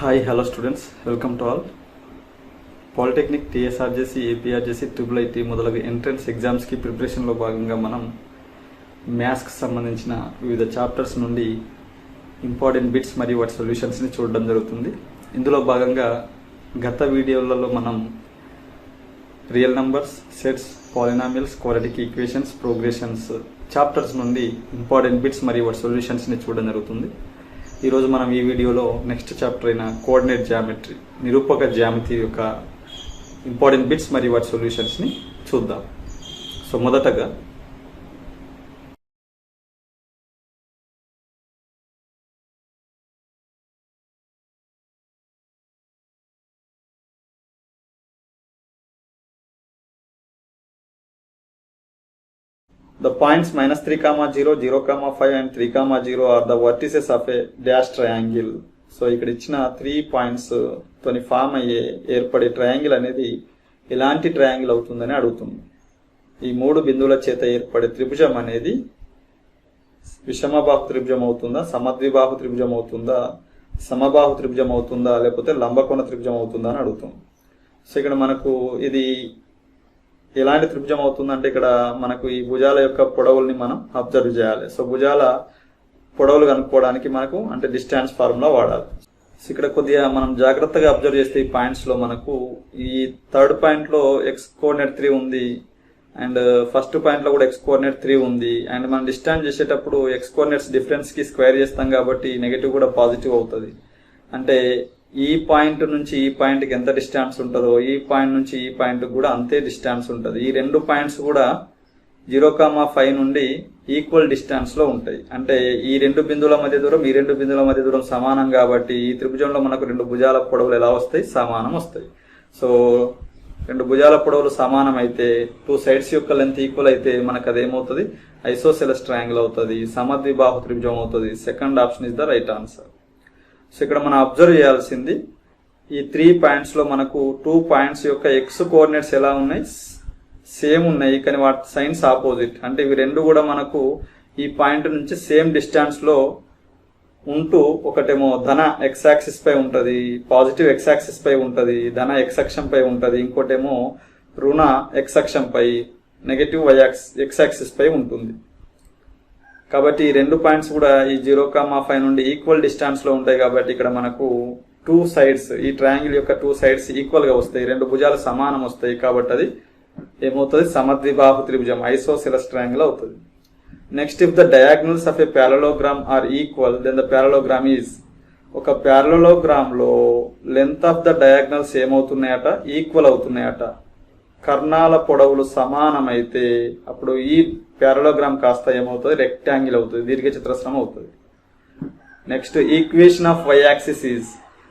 Hi hello students, welcome to all. Polytechnic, TSRJC, APRJC, IIIT మొదలగు entrance ఎగ్జామ్స్కి ప్రిపరేషన్లో భాగంగా మనం మ్యాథ్స్కి సంబంధించిన వివిధ చాప్టర్స్ నుండి ఇంపార్టెంట్ బిట్స్ మరియు వాటి సొల్యూషన్స్ని చూడడం జరుగుతుంది. ఇందులో భాగంగా గత వీడియోలలో మనం real numbers, sets, polynomials, quadratic equations, progressions chapters నుండి ఇంపార్టెంట్ బిట్స్ మరియు వాటి సొల్యూషన్స్ని చూడడం జరుగుతుంది. ఈరోజు మనం ఈ వీడియోలో నెక్స్ట్ చాప్టర్ అయిన కోఆర్డినేట్ జియోమెట్రీ, నిరూపక జ్యామితి యొక్క ఇంపార్టెంట్ బిట్స్ మరియు వాటి సొల్యూషన్స్ని చూద్దాం. సో మొదటగా the points -3, 0, 0, 5 and 3, 0 are the vertices of a dash triangle. So ఇక్కడ ఇచ్చిన 3 పాయింట్స్ తోని ఫామ్ అయ్యే ఏర్పడే ట్రయాంగిల్ అనేది ఎలాంటి ట్రయాంగిల్ అవుతుందని అడుగుతుంది. ఈ 3 బిందువుల చేత ఏర్పడే త్రిభుజం అనేది విషమబాహు త్రిభుజం అవుతుందా, సమద్విబాహు త్రిభుజం అవుతుందా, సమబాహు త్రిభుజం అవుతుందా, లేకపోతే లంబకోణ త్రిభుజం అవుతుందా అని అడుగుతుంది. సో ఇక్కడ మనకు ఇది ఎలాంటి త్రిభుజం అవుతుందంటే ఇక్కడ మనకు ఈ భుజాల యొక్క పొడవుల్ని మనం అబ్జర్వ్ చేయాలి. సో భుజాల పొడవులు కనుక్కోవడానికి మనకు అంటే డిస్టెన్స్ ఫార్ములా వాడాలి. సో ఇక్కడ కొద్దిగా మనం జాగ్రత్తగా అబ్జర్వ్ చేస్తే ఈ పాయింట్స్ లో మనకు ఈ థర్డ్ పాయింట్ లో ఎక్స్ కోఆర్డినేట్ 3 ఉంది అండ్ ఫస్ట్ పాయింట్ లో కూడా ఎక్స్ కోఆర్డినేట్ 3 ఉంది అండ్ మనం డిస్టెన్స్ చేసేటప్పుడు ఎక్స్ కోఆర్డినేట్స్ డిఫరెన్స్ కి స్క్వేర్ చేస్తాం కాబట్టి నెగటివ్ కూడా పాజిటివ్ అవుతుంది. అంటే ఈ పాయింట్ నుంచి ఈ పాయింట్కి ఎంత డిస్టెన్స్ ఉంటుందో ఈ పాయింట్ నుంచి ఈ పాయింట్ కూడా అంతే డిస్టెన్స్ ఉంటుంది. ఈ 2 పాయింట్స్ కూడా 0, 5 నుండి ఈక్వల్ డిస్టెన్స్ లో ఉంటాయి. అంటే ఈ 2 బిందువుల మధ్య దూరం, ఈ 2 బిందువుల మధ్య దూరం సమానం కాబట్టి ఈ త్రిభుజంలో మనకు 2 భుజాల పొడవులు ఎలా వస్తాయి, సమానం వస్తాయి. సో 2 భుజాల పొడవులు సమానం అయితే 2 సైడ్స్ యొక్క లెంత్ ఈక్వల్ అయితే మనకు అదేమవుతుంది, ఐసోసెలస్ ట్రయాంగిల్ అవుతుంది, సమద్విబాహు త్రిభుజం అవుతుంది. Second option is the right answer. So ఇక్కడ మనం అబ్జర్వ్ చేయాల్సింది ఈ 3 పాయింట్స్ లో మనకు 2 పాయింట్స్ యొక్క ఎక్స్ కోఆర్డినేట్స్ ఎలా ఉన్నాయి, సేమ్ ఉన్నాయి, కానీ వాటి సైన్స్ ఆపోజిట్. అంటే ఇవి 2 కూడా మనకు ఈ పాయింట్ నుంచి సేమ్ డిస్టెన్స్ లో ఉంటూ ఒకటేమో ధన ఎక్స్ యాక్సిస్ పై ఉంటది, పాజిటివ్ ఎక్స్ యాక్సిస్ పై ఉంటది, ధన ఎక్స్ అక్షం పై ఉంటది, ఇంకోటేమో రుణ ఎక్స్ అక్షం పై, నెగటివ్ ఎక్స్ యాక్సిస్ పై ఉంటుంది. కాబట్టి ఈ 2 పాయింట్స్ కూడా ఈ 0, 5 నుండి ఈక్వల్ డిస్టెన్స్ లో ఉంటాయి. కాబట్టి ఇక్కడ మనకు 2 సైడ్స్, ఈ ట్రయాంగిల్ యొక్క 2 సైడ్స్ ఈక్వల్ గా వస్తాయి, 2 భుజాలు సమానం వస్తాయి. కాబట్టి అది ఏమవుతుంది, సమద్విబాహు త్రిభుజం, ఐసోసెలస్ ట్రయాంగిల్ అవుతుంది. Next, if the diagonals of a parallelogram are equal then the parallelogram is. ఒక ప్యారలోగ్రామ్ లో లెంత్ ఆఫ్ ద డయాగ్నల్స్ ఏమవుతున్నాయట, ఈక్వల్ అవుతున్నాయట. కర్ణాల పొడవులు సమానమైతే అప్పుడు ఈ ప్యారలోగ్రామ్ కాస్త ఏమవుతుంది, రెక్టాంగిల్ అవుతుంది, దీర్ఘచతురస్రం అవుతుంది. Next, equation of Y axis is.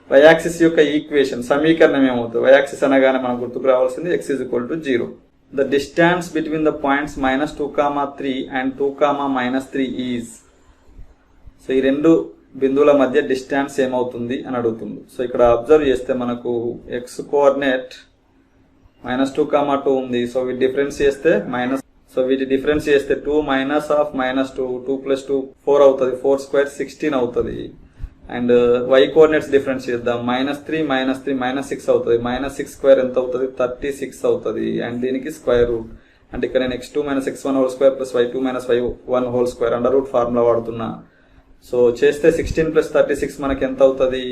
Y axis యొక్క ఈక్వేషన్, సమీకరణం ఏమవుతుంది, వై యాక్సిస్ అనగానే మనం గుర్తుకు రావాల్సింది x = 0. The distance between the points -2, 3 and 2, -3 is. So ఈ 2 బిందువుల మధ్య డిస్టెన్స్ ఏమవుతుంది అని అడుగుతుంది. సో ఇక్కడ అబ్జర్వ్ చేస్తే మనకు ఎక్స్ కోఆర్డినేట్ -2, 2 ఉంది. సో వీటి డిఫరెన్స్ చేస్తే వీటి డిఫరెన్స్ చేస్తే 2 -2 2 + 2 4 అవుతుంది, 4 స్క్వేర్ 16 అవుతుంది. అండ్ y కోఆర్డినేట్స్ డిఫరెన్స్ చేద్దాం, -3 -6 అవుతుంది, -6 స్క్వేర్ ఎంత అవుతుంది, 36 అవుతుంది. అండ్ దీనికి స్క్వేర్ రూట్, అంటే ఇక్కడ నేను x2 - x1 whole square + y2 - y1 whole square under root formula వాడుతున్నా. సో చేస్తే 16 + 36 మనకి ఎంత అవుతుంది,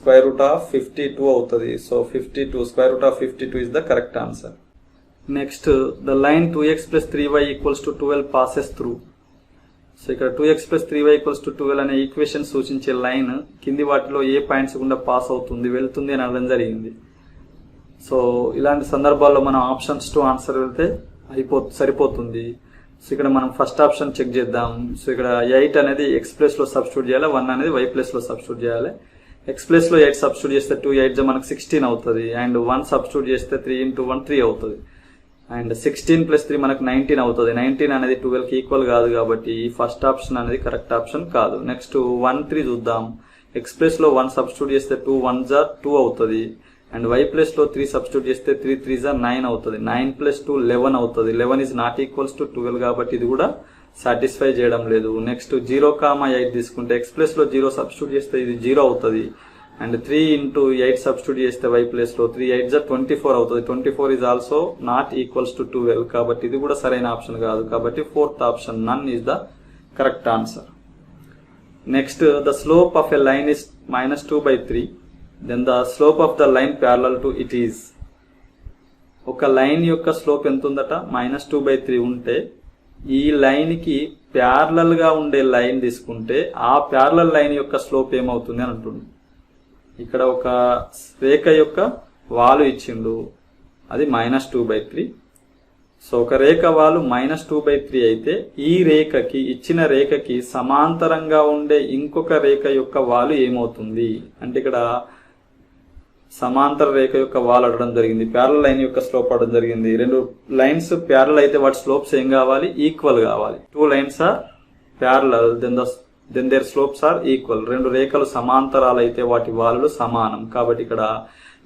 √52 అవుతుంది. So 52, √52 is the correct answer. Next, the line 2x + 3y = 12 passes through. So ఇక్కడ 2x + 3y = 12 అనే ఈక్వేషన్ సూచించే లైన్ కింది వాటిలో ఏ పాయింట్స్ గుండా పాస్ అవుతుంది, వెళ్తుంది అని అనడం జరిగింది. సో ఇలాంటి సందర్భాల్లో మనం ఆప్షన్స్ టు ఆన్సర్ వెళ్తే సరిపోతుంది. సో ఇక్కడ మనం ఫస్ట్ ఆప్షన్ చెక్ చేద్దాం. సో ఇక్కడ 8 అనేది x ప్లేస్ లో సబ్స్టిట్యూట్ చేయాలి, 1 అనేది y ప్లేస్ లో సబ్స్టిట్యూట్ చేయాలి. x ప్లేస్ లో 8 సబ్స్టిట్యూట్ చేస్తే 2 8 మనకు 16 అవుతుంది. అండ్ 1 సబ్స్టిట్యూట్ చేస్తే 3 × 1 3 అవుతుంది. అండ్ 16 + 3 మనకు 19 అవుతుంది. 19 అనేది 12 కి ఈక్వల్ కాదు కాబట్టి ఈ ఫస్ట్ ఆప్షన్ అనేది కరెక్ట్ ఆప్షన్ కాదు. నెక్స్ట్ 1 3 చూద్దాం. x ప్లేస్ లో 1 సబ్స్టిట్యూట్ చేస్తే 2 1 2 అవుతుంది. అండ్ y ప్లేస్ లో 3 సబ్స్టిట్యూట్ చేస్తే 3 3 9 అవుతుంది. 9 + 2 11 అవుతుంది. 11 is not equals to 12 కాబట్టి ఇది కూడా సాటిస్ఫై చేయడం లేదు. నెక్స్ట్ 0, 8 తీసుకుంటే x ప్లేస్ లో 0 సబ్స్టిట్యూట్ చేస్తే ఇది 0 అవుతుంది. అండ్ 3 into 8 సబ్స్టిట్యూట్ చేస్తే y ప్లేస్లో 3 8 24 అవుతుంది. 24 is also not equals to 12. కాబట్టి ఇది కూడా సరైన ఆప్షన్ కాదు. కాబట్టి fourth option none is the correct answer. Next, the slope of a line is -2/3. Then the slope of the line parallel to it is. ఒక line యొక్క slope ఎంత ఉందట? -2/3 ఉంటే ఈ లైన్కి ప్యారలల్గా ఉండే లైన్ తీసుకుంటే ఆ ప్యారలల్ లైన్ యొక్క స్లోప్ ఏమవుతుంది అని అంటుంది. ఇక్కడ ఒక రేఖ యొక్క వాలు ఇచ్చిండు, అది -2/3. సో ఒక రేఖ వాలు -2/3 అయితే ఈ రేఖకి, ఇచ్చిన రేఖకి సమాంతరంగా ఉండే ఇంకొక రేఖ యొక్క వాలు ఏమవుతుంది అంటే ఇక్కడ సమాంతర రేఖ యొక్క వాల్ అడగడం జరిగింది, ప్యారల్ లైన్ యొక్క స్లోప్ అడగడం జరిగింది. రెండు లైన్స్ ప్యారల్ అయితే వాటి స్లోప్స్ ఏం కావాలి? ఈక్వల్ కావాలి. 2 lines are parallel then their slopes are equal. రెండు రేఖలు సమాంతరాలు అయితే వాటి వాలులు సమానం. కాబట్టి ఇక్కడ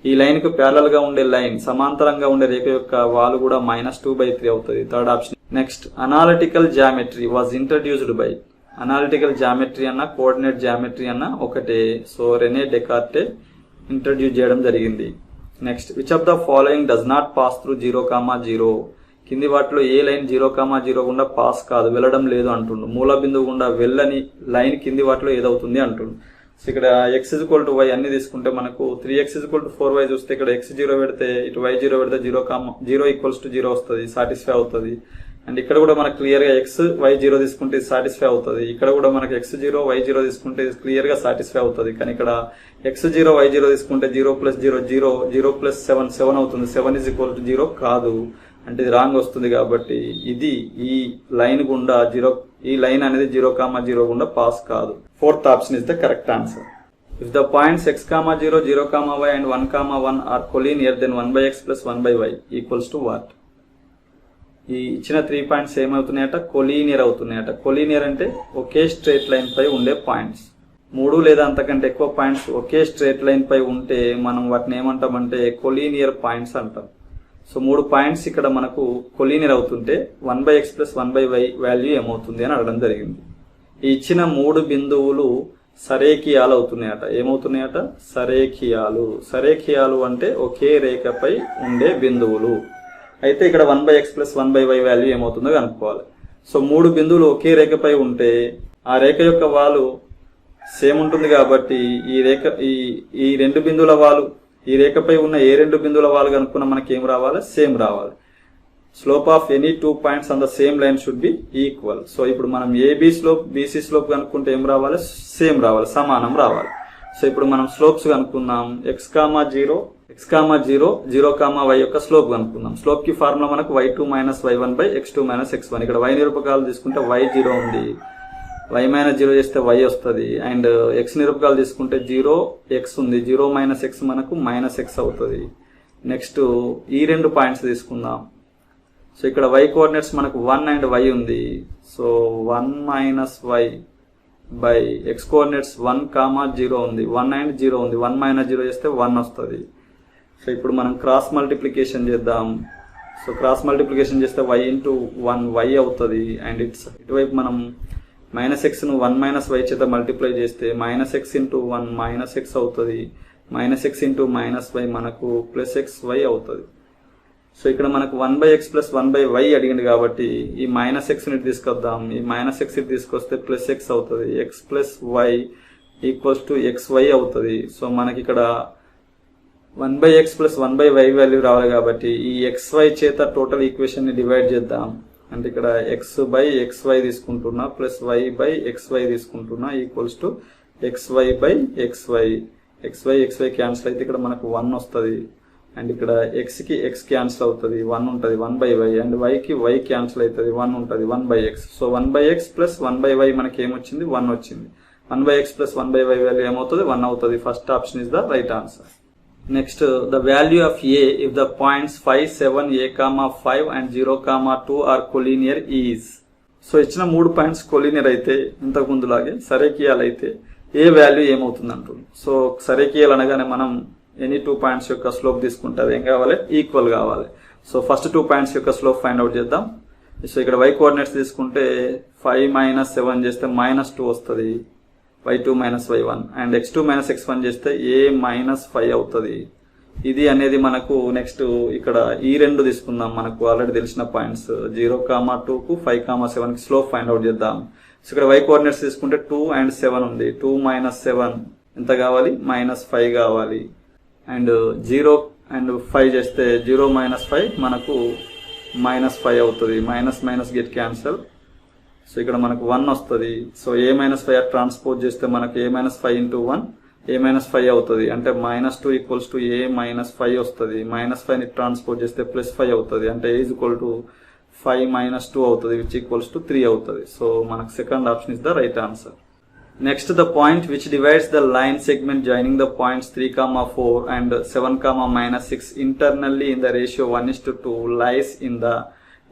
ఈ లైన్ కు ప్యారలల్ గా ఉండే లైన్ సమాంతరంగా ఉండే రేఖ యొక్క వాలు కూడా -2/3 అవుతుంది. Third option. Next, analytical geometry was introduced by. Analytical geometry అన్న కోఆర్డినేట్ జామెట్రీ అన్న ఒకటే. సో రెనే డెకార్టే ఇంట్రడ్యూస్ చేయడం జరిగింది. Next, which of the following does not pass through 0,0. కింది వాటిలో ఏ లైన్ 0,0 గుండా పాస్ కాదు, వెళ్ళడం లేదు అంటుండు. మూల బిందువు గుండా వెళ్ళని లైన్ కింది వాటిలో ఏదవుతుంది అంటుండు. సో ఇక్కడ x = y అన్ని తీసుకుంటే మనకు 3x = 4y చూస్తే ఇక్కడ x 0 పెడితే ఇటు y 0 పెడితే 0 = 0 వస్తుంది, సాటిస్ఫై అవుతుంది. అండ్ ఇక్కడ కూడా మనకు క్లియర్ గా x y 0 తీసుకుంటే సాటిస్ఫై అవుతుంది. ఇక్కడ కూడా మనకు x 0 y 0 తీసుకుంటే క్లియర్ గా సాటిస్ఫై అవుతుంది. కానీ ఇక్కడ x 0 y 0 తీసుకుంటే 0 + 0 0, 0 + 7 7 అవుతుంది. 7 = 0 కాదు అంటే ఇది రాంగ్ వస్తుంది. కాబట్టి ఇది ఈ లైన్ గుండా ఈ లైన్ అనేది 0,0 గుండా పాస్ కాదు. Fourth option is the correct answer. If the points x, 0, 0, y and 1,1 are collinear then 1/x + 1/y equals to what? ఈ ఇచ్చిన 3 పాయింట్స్ ఏమవుతున్నాయట? కొలీనియర్ అవుతున్నాయట. కొలీనియర్ అంటే ఒకే స్ట్రైట్ లైన్ పై ఉండే పాయింట్స్. 3 లేదా అంతకంటే ఎక్కువ పాయింట్స్ ఒకే స్ట్రైట్ లైన్ పై ఉంటే మనం వాటిని ఏమంటామంటే కొలీనియర్ పాయింట్స్ అంటాం. సో 3 పాయింట్స్ ఇక్కడ మనకు కొలీనియర్ అవుతుంటే 1/x + 1/y వాల్యూ ఏమవుతుంది అని అడగడం జరిగింది. ఈ ఇచ్చిన 3 బిందువులు సరేఖీయాలు అవుతున్నాయట. ఏమవుతున్నాయట? సరేఖీయాలు. సరేఖీయాలు అంటే ఒకే రేఖపై ఉండే బిందువులు. అయితే ఇక్కడ 1/x + 1/y వాల్యూ ఏమవుతుందో కనుక్కోవాలి. సో 3 బిందువులు ఒకే రేఖపై ఉంటే ఆ రేఖ యొక్క వాలు సేమ్ ఉంటుంది. కాబట్టి ఈ 2 బిందువుల వాలు, ఈ రేఖపై ఉన్న ఏ 2 బిందువుల వాలు కనుక్కున్నా మనకి ఏం రావాలి? సేమ్ రావాలి. Slope of any 2 points on the same line should be equal. So ఇప్పుడు మనం ఏబీ స్లోప్, బీసీ స్లోప్ కనుక్కుంటే ఏం రావాలి? సేమ్ రావాలి, సమానం రావాలి. సో ఇప్పుడు మనం స్లోప్స్ కనుక్కుందాం. x, 0, 0, y యొక్క స్లోప్ కనుక్కుందాం. స్లోప్ కి ఫార్ములా మనకు y2 - y1/x2 - x1. ఇక్కడ y నిరూపకాలు తీసుకుంటే y 0 ఉంది, y - 0 చేస్తే y వస్తుంది. అండ్ x నిరూపకాలు తీసుకుంటే 0 x ఉంది, 0 - x మనకు -x అవుతుంది. నెక్స్ట్ ఈ 2 పాయింట్స్ తీసుకుందాం. సో ఇక్కడ y కోఆర్డినేట్స్ మనకు 1 అండ్ y ఉంది. So 1 - y by x coordinates 1, 0 ఉంది, 1 అండ్ 0 ఉంది. 1 - 0 చేస్తే 1 వస్తుంది. సో ఇప్పుడు మనం క్రాస్ మల్టిప్లికేషన్ చేద్దాం. సో క్రాస్ మల్టిప్లికేషన్ చేస్తే y × 1 y అవుతుంది. అండ్ ఇటువైపు మనం -x ను 1 - y చేత మల్టిప్లై చేస్తే -x × 1 -x అవుతుంది. -x × -y మనకు +xy అవుతుంది. సో ఇక్కడ మనకు 1/x + 1/y అడిగింది కాబట్టి ఈ -x ని తీసుకొద్దాం. ఈ -x ని తీసుకొస్తే +x అవుతుంది. x + y = xy అవుతుంది. సో మనకి ఇక్కడ 1/x + 1/y వాల్యూ రావాలి కాబట్టి ఈ xy చేత టోటల్ ఈక్వేషన్ ని డివైడ్ చేద్దాం. అంటే ఇక్కడ x/xy తీసుకుంటున్నా ప్లస్ y/xy తీసుకుంటున్నా =xy/xy. xy క్యాన్సిల్ అయితే ఇక్కడ మనకు 1 వస్తుంది. అండ్ ఇక్కడ x కి x క్యాన్సిల్ అవుతుంది, 1 ఉంటుంది, 1/y. అండ్ y కి y క్యాన్సిల్ అవుతుంది, 1 ఉంటుంది, 1/x. సో 1/x + 1/y మనకి ఏమొచ్చింది? 1 వచ్చింది. 1/x + 1/y వాల్యూ ఏమవుతుంది? 1 అవుతుంది. First option is the right answer. Next, the value of a if the points 5, 7, a, 5 and 0, 2 are collinear is. So ఇచ్చిన 3 points collinear అయితే ఇంతకు ముందులాగే సరేఖీయాలు అయితే ఏ వాల్యూ ఏమవుతుంది అంటుంది. సో సరేఖీయాలు అనగానే మనం ఎనీ 2 పాయింట్స్ యొక్క స్లోప్ తీసుకుంటే అది ఏం కావాలి? ఈక్వల్ కావాలి. సో ఫస్ట్ 2 పాయింట్స్ యొక్క స్లోప్ ఫైండ్ అవుట్ చేద్దాం. సో ఇక్కడ y కోఆర్డినేట్స్ తీసుకుంటే 5 - 7 చేస్తే -2 వస్తుంది. y2 minus y1 and x2 minus x1 చేస్తే a మైనస్ 5 అవుతుంది. ఇది అనేది మనకు నెక్స్ట్ ఇక్కడ ఈ రెండు తీసుకుందాం. మనకు ఆల్రెడీ తెలిసిన పాయింట్స్ 0,2 కు 5,7 కి స్లోప్ ఫైండ్ అవుట్ చేద్దాం. సో ఇక్కడ y కోఆర్డినేట్స్ తీసుకుంటే 2 and 7 ఉంది. 2 మైనస్ 7 ఎంత కావాలి? మైనస్ 5 కావాలి. అండ్ 0 and 5 చేస్తే 0 మైనస్ 5 మనకు మైనస్ 5 అవుతుంది. Minus minus get cancel. So ఇక్కడ మనకు 1 వస్తుంది. సో a మైనస్ 5 ట్రాన్స్పోజ్ చేస్తే మనకు a minus 5 into 1 a minus 5 అవుతుంది. అంటే -2 ఈక్వల్స్ టు a మైనస్ 5 వస్తుంది. -5 ని ట్రాన్స్పోజ్ చేస్తే +5 అవుతుంది. అంటే a is equal to 5 minus 2 అవుతుంది, విచ్ ఈక్వల్స్ టు 3 అవుతుంది. సో మనకు second option is the right answer. Next the point which divides the line segment joining the points 3,4 and 7,-6 internally in the ratio 1:2 lies in the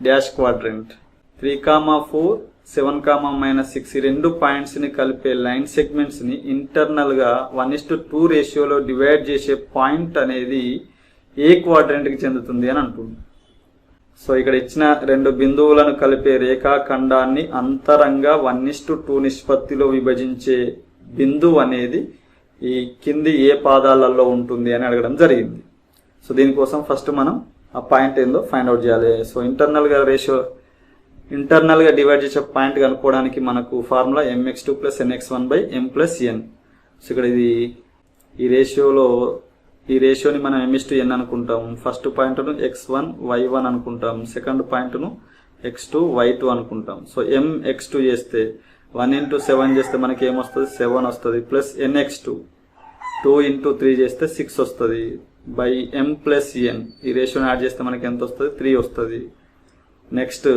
dash quadrant. 3,4 7,-6 ఈ రెండు points ని కలిపే line segments ని internal గా 1:2 రేషియోలో divide చేసే point అనేది ఏ quadrant కి చెందుతుంది అని అంటుంది. సో ఇక్కడ ఇచ్చిన రెండు బిందువులను కలిపే రేఖాఖండాన్ని అంతరంగా 1:2 నిష్పత్తిలో విభజించే బిందువు అనేది ఈ కింది ఏ పాదాలలో ఉంటుంది అని అడగడం జరిగింది. సో దీనికోసం ఫస్ట్ మనం ఆ పాయింట్ ఏందో ఫైండ్ అవుట్ చేయాలి. సో ఇంటర్నల్ గా డివైడ్ చేసే పాయింట్ కనుక్కోవడానికి మనకు formula mx2 + nx1/m + n. So ఇక్కడ ఇది ఈ రేషియోని మనం m:n అనుకుంటాం. ఫస్ట్ పాయింట్ ను x1 y1 అనుకుంటాం. సెకండ్ పాయింట్ ను x2 y2 అనుకుంటాం. సో mx2 చేస్తే 1 × 7 చేస్తే మనకి ఏమొస్తుంది? 7 వస్తుంది. ప్లస్ nx2 2 × 3 చేస్తే 6 వస్తుంది. బై m + n ఈ రేషియోని యాడ్ చేస్తే మనకి ఎంత వస్తుంది? 3 వస్తుంది. నెక్స్ట్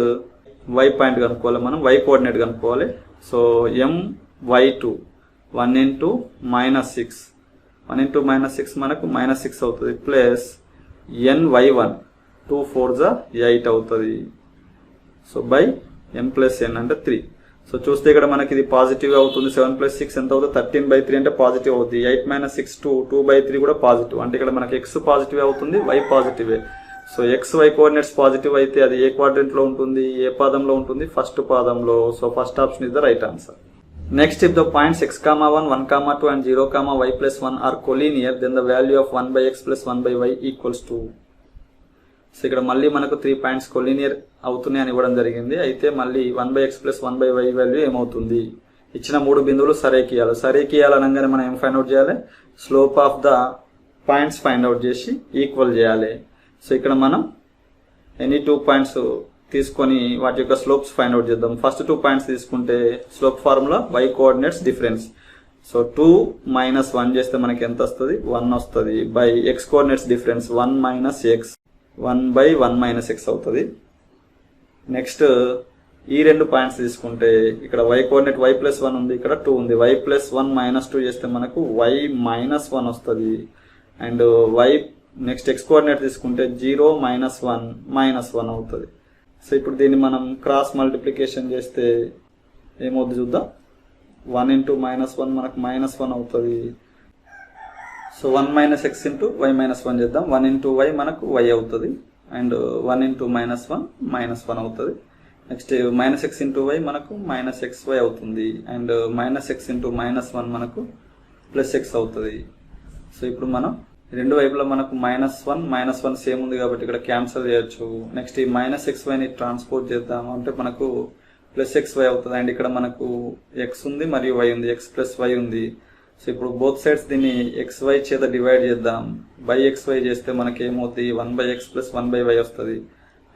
y పాయింట్ కనుక్కోవాలి, మనం y కోఆర్డినేట్ కనుక్కోవాలి. సో my2 1 × -6 1 × -6 మనకు -6 అవుతుంది. ప్లస్ ny1 2 4 8 అవుతుంది. సో బై m + n అంటే 3. సో చూస్తే ఇక్కడ మనకి ఇది పాజిటివ్ అవుతుంది. 7 + 6 ఎంత అవుతుంది? 13/3 అంటే పాజిటివ్ అవుతుంది. 8 - 6 2/3 కూడా పాజిటివ్. అంటే ఇక్కడ మనకి x పాజిటివ్ అవుతుంది, y పాజిటివే. సో xy కోఆర్డినేట్స్ పాజిటివ్ అయితే అది ఏ క్వాడ్రంట్ లో ఉంటుంది? ఏ పాదంలో ఉంటుంది? ఫస్ట్ పాదంలో. So first option is the right answer. Next if the points x,1 1,2 and 0,y + 1 are collinear then the value of 1/x + 1/y equals to. So ఇక్కడ మళ్ళీ మనకు 3 పాయింట్స్ కొలీనియర్ అవుతున్నాయి అని ఇవ్వడం జరిగింది. అయితే మళ్ళీ 1/x + 1/y వాల్యూ ఏమవుతుంది? ఇచ్చిన 3 బిందువులు సరేకియాలనగానే మనం ఏం ఫైండ్ అవుట్ చేయాలి? Slope of the points find out చేసి ఈక్వల్ చేయాలి. సో ఇక్కడ మనం ఎనీ 2 పాయింట్స్ తీసుకొని వాటి యొక్క స్లోప్స్ ఫైండ్ అవుట్ చేద్దాం. ఫస్ట్ 2 పాయింట్స్ తీసుకుంటే slope formula y coordinates difference. So 2 - 1 చేస్తే మనకి ఎంత వస్తుంది? 1 వస్తుంది. By x coordinates difference 1 - x 1/1 - x అవుతుంది. నెక్స్ట్ ఈ 2 పాయింట్స్ తీసుకుంటే ఇక్కడ y కోఆర్డినేట్ y + 1 ఉంది, ఇక్కడ 2 ఉంది. y + 1 - 2 చేస్తే మనకు y - 1 వస్తుంది. And y next x coordinate తీసుకుంటే 0 - 1 -1 అవుతుంది. సో ఇప్పుడు దీన్ని మనం క్రాస్ మల్టిప్లికేషన్ చేస్తే ఏమవుతుంది చూద్దాం. 1 × -1 మనకు -1 అవుతుంది. సో 1 - x × y - 1 చేద్దాం. 1 × y మనకు y అవుతుంది. అండ్ 1 × -1 అవుతుంది. నెక్స్ట్ -x × y మనకు -xy అవుతుంది. అండ్ -x × -1 మనకు +x అవుతుంది. సో ఇప్పుడు మనం రెండు వైపులా మనకు -1 సేమ్ ఉంది కాబట్టి ఇక్కడ క్యాన్సిల్ చేయొచ్చు. నెక్స్ట్ ఈ -xy ని ట్రాన్స్పోజ్ చేద్దాం అంటే మనకు +xy అవుతుంది. అండ్ ఇక్కడ మనకు x ఉంది మరియు y ఉంది, x + y ఉంది. సో ఇప్పుడు బోత్ సైడ్స్ దీన్ని xy చేత డివైడ్ చేద్దాం. బై xy చేస్తే మనకి ఏమవుతుంది? 1/x + 1/y వస్తుంది.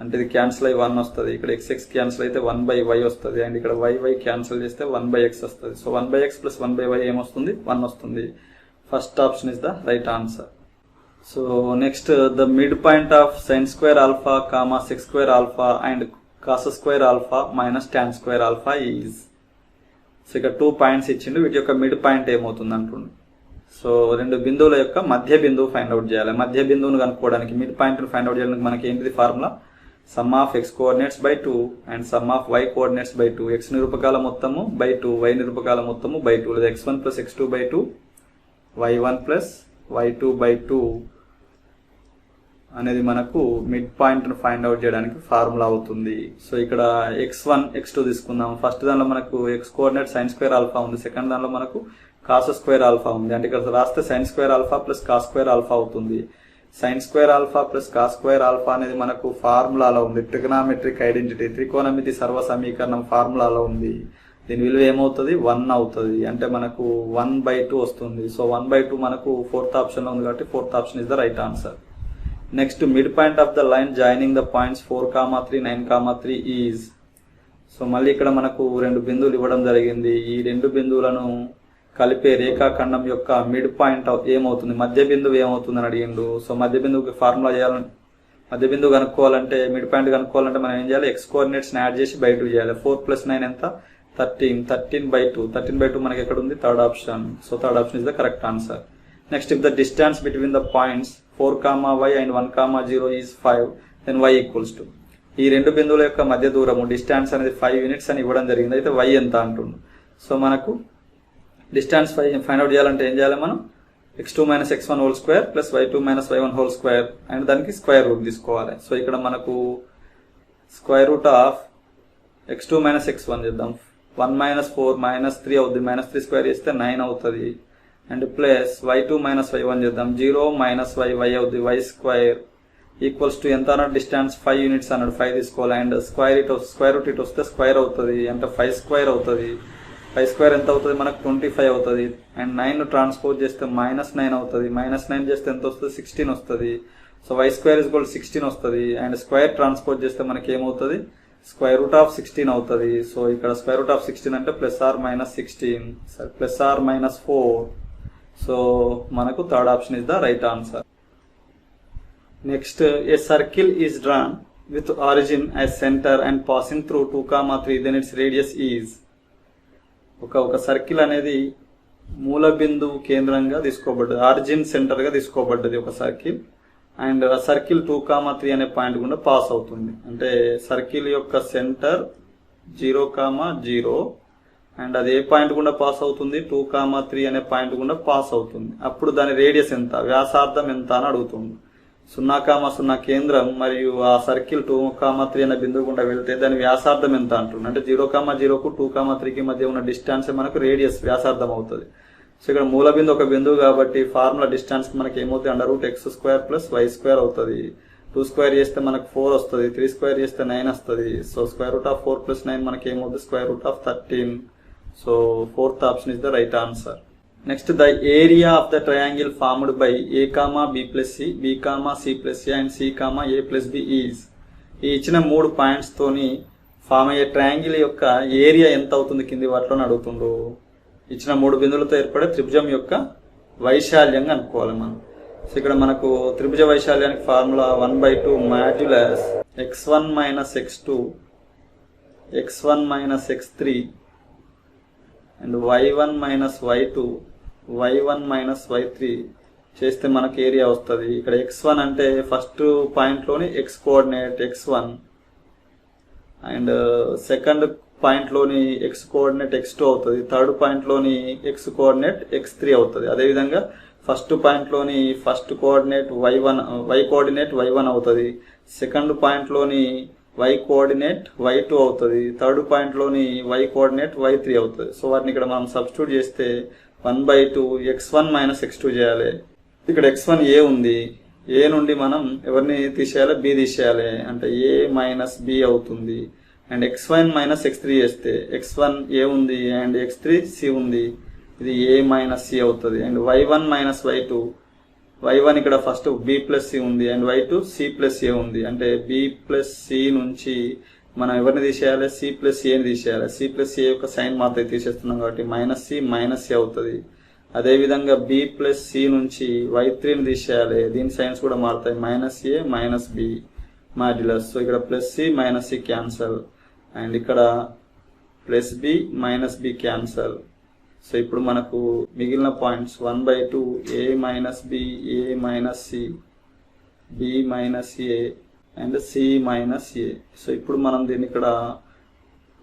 అంటే ఇది క్యాన్సిల్ అయ్యి 1 వస్తుంది. ఇక్కడ x క్యాన్సిల్ అయితే 1/y వస్తుంది. అండ్ ఇక్కడ y క్యాన్సిల్ చేస్తే 1/x వస్తుంది. సో 1/x + 1/y ఏమొస్తుంది? 1 వస్తుంది. First option is the right answer. So next the mid point of sin² α, sec² α and cos² α - tan² α is. So ఇక్కడ 2 పాయింట్స్ ఇచ్చిండు. వీటి యొక్క మిడ్ పాయింట్ ఏమవుతుంది అంటుండు. సో 2 బిందువుల యొక్క మధ్య బిందువు ఫైండ్ అవుట్ చేయాలి. మధ్య బిందువును కనుక్కోవడానికి మిడ్ పాయింట్ ఫైండ్ అవుట్ చేయడానికి మనకి ఏంటిది formula? Some of x coordinates by 2 and some of y coordinates by 2. x నిరూపకాల మొత్తము బై 2, y నిరూపకాల మొత్తము బై 2, లేదా x1 + x2/2 y1 + y2/2 అనేది మనకు మిడ్ పాయింట్ను ఫైండ్ అవుట్ చేయడానికి ఫార్ములా అవుతుంది. సో ఇక్కడ x1 x2 తీసుకుందాం. ఫస్ట్ దానిలో మనకు x coordinate sin square alpha ఉంది, సెకండ్ దానిలో మనకు cos స్క్వేర్ ఆల్ఫా ఉంది. అంటే ఇక్కడ రాస్తే sin square alpha plus cos square alpha అవుతుంది. sin square alpha plus cos square alpha అనేది మనకు ఫార్ములాలో ఉంది. ట్రిగనామెట్రిక్ ఐడెంటిటీ త్రికోణమితి సర్వ సమీకరణం ఫార్ములాలో ఉంది. దీని విలువ ఏమవుతుంది? 1 అవుతుంది. అంటే మనకు 1/2 వస్తుంది. సో 1/2 మనకు ఫోర్త్ ఆప్షన్లో ఉంది కాబట్టి fourth option is the right answer. Next mid point of the line joining the points 4,3 9,3 is. So మళ్ళీ ఇక్కడ మనకు రెండు బిందువులు ఇవ్వడం జరిగింది. ఈ రెండు బిందువులను కలిపే రేఖాఖండం యొక్క మిడ్ పాయింట్ ఏమవుతుంది, మధ్య బిందువు ఏమవుతుంది అని అడిగిండు. సో మధ్య బిందువుకి ఫార్ములా చేయాలని, మధ్య బిందువు కనుక్కోవాలంటే మిడ్ పాయింట్ కనుక్కోవాలంటే మనం ఏం చేయాలి? x కోఆర్డినేట్స్ని యాడ్ చేసి బై 2 చేయాలి. 4 + 9 ఎంత? 13. 13/2. 13/2 మనకి ఎక్కడ ఉంది? Third option. So third option is the correct answer. Next if the distance between the points 4, y and 1, 0 is 5, then y equals to. ఈ రెండు బిందువుల యొక్క మధ్య దూరము డిస్టెన్స్ అనేది 5 యూనిట్స్ అని ఇవ్వడం జరిగింది. అయితే y ఎంత అంటుండు. సో మనకు డిస్టెన్స్ ఫైండ్ అవుట్ చేయాలంటే ఏం చేయాలి మనం? x2 - x1 whole square plus y2 - y1 whole square and దానికి స్క్వేర్ రూట్ తీసుకోవాలి. సో ఇక్కడ మనకు square root of x2 - x1 చేద్దాం. 1 - 4 - 3 అవుతుంది. -3 స్క్వేర్ చేస్తే 9 అవుతుంది. అండ్ ప్లస్ y2 - y1 చేద్దాం. 0 - y అవుతుంది. y స్క్వేర్ ఈక్వల్స్ టు ఎంత అన్నాడు? డిస్టెన్స్ 5 యూనిట్స్ అన్నాడు. 5 తీసుకోవాలి. అండ్ స్క్వేర్ రూట్ ఇటు వస్తే స్క్వేర్ అవుతుంది. అంటే 5 స్క్వేర్ అవుతుంది. 5 స్క్వేర్ ఎంత అవుతుంది మనకు? 25 అవుతుంది. అండ్ 9 ట్రాన్స్పోజ్ చేస్తే -9 అవుతుంది. -9 చేస్తే ఎంత వస్తుంది? 16 వస్తుంది. So y square is equal 16 వస్తుంది. అండ్ స్క్వేర్ ట్రాన్స్పోజ్ చేస్తే మనకి ఏమవుతుంది? స్క్వేర్ రూట్ ఆఫ్ 16 అవుతుంది. సో ఇక్కడ స్క్వేర్ రూట్ ఆఫ్ 16 అంటే +or-16, +or-4. సో మనకు third option is the right answer. Next a circle is drawn with origin as centre and passing through 2, 3 then its radius is. ఒక circle అనేది మూల బిందువు కేంద్రంగా తీసుకోబడ్డది, origin సెంటర్గా తీసుకోబడ్డది ఒక circle. And ఆ circle 2, 3 అనే పాయింట్ గుండా పాస్ అవుతుంది. అంటే సర్కిల్ యొక్క సెంటర్ 0, 0 అండ్ అది ఏ పాయింట్ గుండా పాస్ అవుతుంది? 2, 3 అనే పాయింట్ గుండా పాస్ అవుతుంది. అప్పుడు దాని రేడియస్ ఎంత, వ్యాసార్థం ఎంత అని అడుగుతుంది. 0, 0 కేంద్రం మరియు ఆ సర్కిల్ 2, 3 అనే బిందువు గుండా వెళ్తే దాని వ్యాసార్థం ఎంత అంటుంది. అంటే 0, 0కు 2, 3కి మధ్య ఉన్న డిస్టెన్స్ మనకు రేడియస్, వ్యాసార్థం అవుతుంది. సో ఇక్కడ మూల బిందువు ఒక బిందువు కాబట్టి ఫార్ములా డిస్టెన్స్ మనకి ఏమవుతుంది? √x² + y² అవుతుంది. 2 స్క్వేర్ చేస్తే మనకు 4 వస్తుంది. 3 స్క్వేర్ చేస్తే 9 వస్తుంది. సో √4 + 9 మనకి ఏమవుతుంది? √13. So fourth option is the right answer. Next the area of the triangle formed by a, b + c, b, c + a and c, a + b is. ఈ ఇచ్చిన 3 పాయింట్స్ తోని ఫామ్ అయ్యే ట్రయాంగిల్ యొక్క area ఎంత అవుతుంది కింది వాటిలో అడుగుతుండ్రు. ఇచ్చిన 3 బిందువులతో ఏర్పడే త్రిభుజం యొక్క వైశాల్యంగా అనుకోవాలి మనం. సో ఇక్కడ మనకు త్రిభుజ వైశాల్యానికి formula 1/2 modulus x1 - x2 x1 - x3 and y1 - y2 y1 - y3 చేస్తే మనకు ఏరియా వస్తుంది. ఇక్కడ x1 అంటే ఫస్ట్ పాయింట్లోని x coordinate x1 and second పాయింట్లోని x కోఆర్డినేట్ x2 అవుతుంది. థర్డ్ పాయింట్లోని x కోఆర్డినేట్ x3 అవుతుంది. అదేవిధంగా ఫస్ట్ పాయింట్లోని first coordinate y coordinate y1 అవుతుంది. సెకండ్ పాయింట్లోని y కోఆర్డినేట్ y2 అవుతుంది. థర్డ్ పాయింట్లోని y కోఆర్డినేట్ y3 అవుతుంది. సో వాటిని ఇక్కడ మనం సబ్స్టిట్యూట్ చేస్తే 1/2 x1 - x2 చేయాలి. ఇక్కడ x1 a ఉంది. a నుండి మనం ఎవరిని తీసేయాలి? b తీసేయాలి. అంటే a - b అవుతుంది. అండ్ x1 - x3 చేస్తే x1 a ఉంది అండ్ x3 c ఉంది. ఇది a - c అవుతుంది. అండ్ y1 - y2 y1 ఇక్కడ ఫస్ట్ b + c ఉంది అండ్ y2 c + a ఉంది. అంటే b + c నుంచి మనం ఎవరిని తీసేయాలి? c + a ని తీసేయాలి. c + a యొక్క సైన్ మాత్రమే తీసేస్తున్నాం కాబట్టి -c - a అవుతుంది. అదేవిధంగా b + c నుంచి y3 ని తీసేయాలి. దీని సైన్స్ కూడా మారుతాయి. -a - b modulus. సో ఇక్కడ +c - c క్యాన్సల్ అండ్ ఇక్కడ +b - b క్యాన్సల్. సో ఇప్పుడు మనకు మిగిలిన points 1/2 a - b a - c b - a and c - a. So ఇప్పుడు మనం దీన్ని ఇక్కడ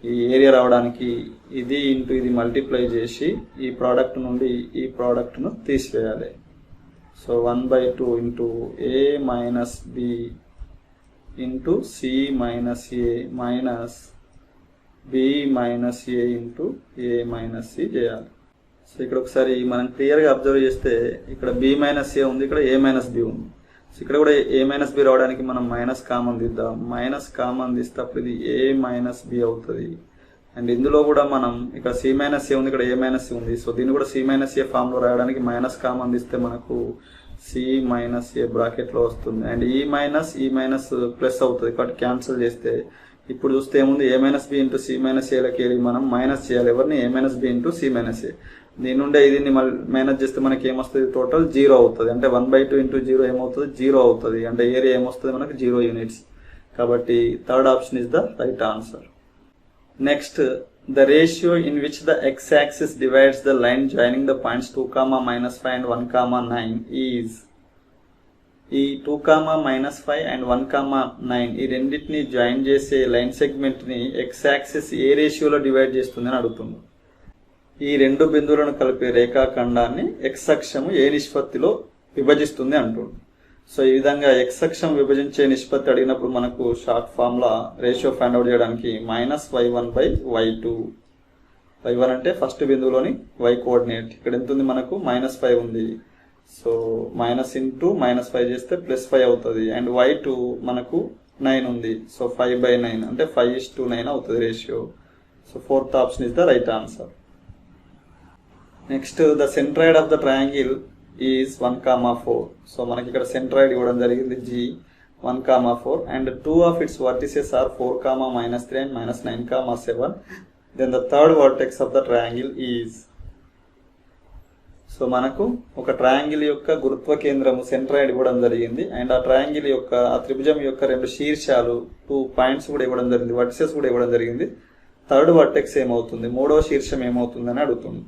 ఈ ఏరియా రావడానికి ఇది ఇంటూ ఇది మల్టిప్లై చేసి ఈ ప్రోడక్ట్ నుండి ఈ ప్రోడక్ట్ను తీసివేయాలి. So 1/2 into A minus B into C minus A minus B minus A into A minus C చేయాలి. సో ఇక్కడ ఒకసారి మనం క్లియర్గా అబ్జర్వ్ చేస్తే ఇక్కడ బి మైనస్ ఏ ఉంది, ఇక్కడ ఏ మైనస్ బి ఉంది. సో ఇక్కడ కూడా ఏ మైనస్ బి రావడానికి మనం మైనస్ కామన్ తీద్దాం. మైనస్ కామన్ తీస్తే అప్పుడు ఇది ఏ మైనస్ బి అవుతుంది. అండ్ ఇందులో కూడా మనం ఇక్కడ సి మైనస్ ఏ ఉంది, ఇక్కడ ఏ మైనస్ సి ఉంది. సో దీన్ని కూడా సి మైనస్ ఏ ఫామ్లో రాయడానికి మైనస్ కామన్ తీస్తే మనకు సి మైనస్ ఏ బ్రాకెట్లో వస్తుంది. అండ్ ఈ మైనస్ ప్లస్ అవుతుంది కాబట్టి క్యాన్సిల్ చేస్తే ఇప్పుడు చూస్తే ఏముంది, A minus B into C minus ఏలకి వెళ్ళి మనం మైనస్ చేయాలి ఎవరిని, A minus B into C minus A. దీని నుండే దీన్ని మైనస్ చేస్తే మనకి ఏమొస్తుంది, టోటల్ 0 అవుతుంది. అంటే 1/2 ఇంటూ 0 ఏమవుతుంది, 0 అవుతుంది. అంటే ఏరియా ఏమొస్తుంది మనకి 0 యూనిట్స్. కాబట్టి third option is the right answer. Next, the ratio in which the x-axis divides the line joining the points 2, -5 and 1, 9 is. ఈ 2, -5 and 1, 9 ఈ రెండింటిని జాయిన్ చేసే లైన్ సెగ్మెంట్ని ఎక్స్ యాక్సిస్ ఏ రేషియోలో డివైడ్ చేస్తుందని అడుగుతుంది. ఈ రెండు బిందువులను కలిపే రేఖాఖండాన్ని ఎక్స్ అక్షము ఏ నిష్పత్తిలో విభజిస్తుంది అంటుంది. సో ఈ విధంగా ఎక్స్ అక్షం విభజించే నిష్పత్తి అడిగినప్పుడు మనకు short formula ratio find out చేయడానికి -y1/y2. y1 అంటే ఫస్ట్ బిందువులోని y కోఆర్డినేట్. ఇక్కడ ఎంత ఉంది మనకు -5 ఉంది. సో మైనస్ ఇంటూ -5 చేస్తే +5 అవుతుంది. అండ్ y2 మనకు 9 ఉంది. సో 5/9 అంటే 5:9 అవుతుంది ratio. So fourth option is the right answer. Next, the centroid of the triangle is 1, 4. So మనకి ఇక్కడ సెంట్రాయిడ్ ఇవ్వడం జరిగింది G 1, 4 and 2 of its vertices are 4, -3 and -9, 7. Then the third vertex of the triangle is. So మనకు ఒక triangle యొక్క గురుత్వ కేంద్రము centroid ఇవ్వడం జరిగింది. అండ్ ఆ ట్రయాంగిల్ యొక్క ఆ త్రిభుజం యొక్క 2 శీర్షాలు 2 పాయింట్స్ కూడా ఇవ్వడం జరిగింది, వర్టిసెస్ కూడా ఇవ్వడం జరిగింది. థర్డ్ వర్టెక్స్ ఏమవుతుంది, మూడవ శీర్షం ఏమవుతుందని అడుగుతుంది.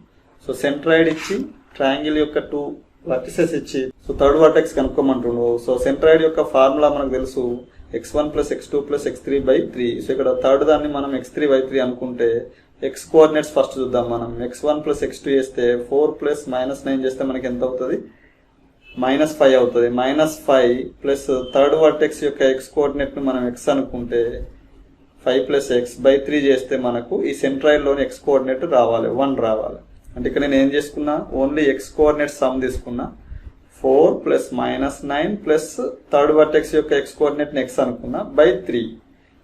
సో సెంట్రాయిడ్ ఇచ్చి ట్రయాంగిల్ యొక్క 2 వర్టిసెస్ ఇచ్చి సో థర్డ్ వర్టెక్స్ కనుక్కోమంటుండు. సో సెంట్రాయిడ్ యొక్క ఫార్ములా మనకు తెలుసు, x1 + x2 + x3/3. సో ఇక్కడ థర్డ్ దాన్ని మనం x3/3 అనుకుంటే ఎక్స్ కోఆర్డినేట్స్ ఫస్ట్ చూద్దాం మనం. x1 + x2 చేస్తే 4 + -9 చేస్తే మనకి ఎంత అవుతుంది, -5 అవుతుంది. -5 ప్లస్ థర్డ్ వర్టెక్స్ యొక్క ఎక్స్ కోఆర్డినేట్ను మనం x అనుకుంటే 5 + x/3 చేస్తే మనకు ఈ సెంట్రాయిడ్లోని ఎక్స్ కోఆర్డినేట్ రావాలి, 1 రావాలి. అంటే ఇక్కడ నేను ఏం చేసుకున్నా, ఓన్లీ ఎక్స్ కోఆర్డినేట్ సమ్ తీసుకున్నా. 4 + -9 ప్లస్ థర్డ్ వర్టెక్స్ యొక్క ఎక్స్ కోఆర్డినేట్ని x అనుకున్నా /3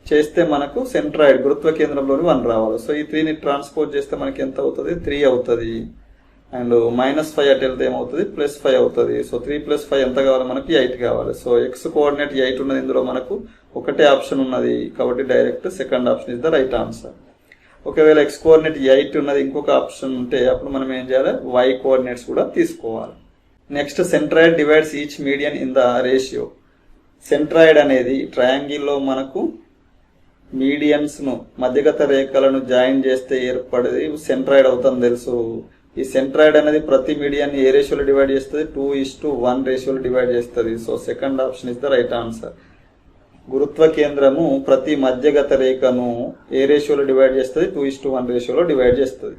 చేస్తే మనకు సెంట్రాయిడ్ గురుత్వ కేంద్రంలోని 1 రావాలి. సో ఈ 3ని ట్రాన్స్పోర్ట్ చేస్తే మనకి ఎంత అవుతుంది, 3 అవుతుంది. అండ్ -5 అటు వెళ్తే ఏమవుతుంది, +5 అవుతుంది. సో 3 + 5 ఎంత కావాలి మనకి, 8 కావాలి. సో ఎక్స్ కోఆర్డినేట్ 8 ఉన్నది, ఇందులో మనకు ఒకటే ఆప్షన్ ఉన్నది కాబట్టి direct second option is the right answer. ఒకవేళ ఎక్స్ కోఆర్డినేట్ 8 ఉన్నది, ఇంకొక ఆప్షన్ ఉంటే అప్పుడు మనం ఏం చేయాలి, y కోఆర్డినేట్స్ కూడా తీసుకోవాలి. Next, centroid divides each median in the ratio. Centroid అనేది ట్రయాంగిల్లో మనకు మీడియన్స్ను మధ్యగత రేఖలను జాయిన్ చేస్తే ఏర్పడేది సెంట్రాయిడ్ అవుతుంది తెలుసు. ఈ సెంట్రాయిడ్ అనేది ప్రతి మీడియన్ ఏ రేషియోలో డివైడ్ చేస్తుంది, 2:1 రేషియోలో డివైడ్ చేస్తుంది. So second option is the right answer. గురుత్వ కేంద్రము ప్రతి మధ్యగత రేఖను ఏ రేషియోలో డివైడ్ చేస్తుంది, 2:1 రేషియోలో డివైడ్ చేస్తుంది.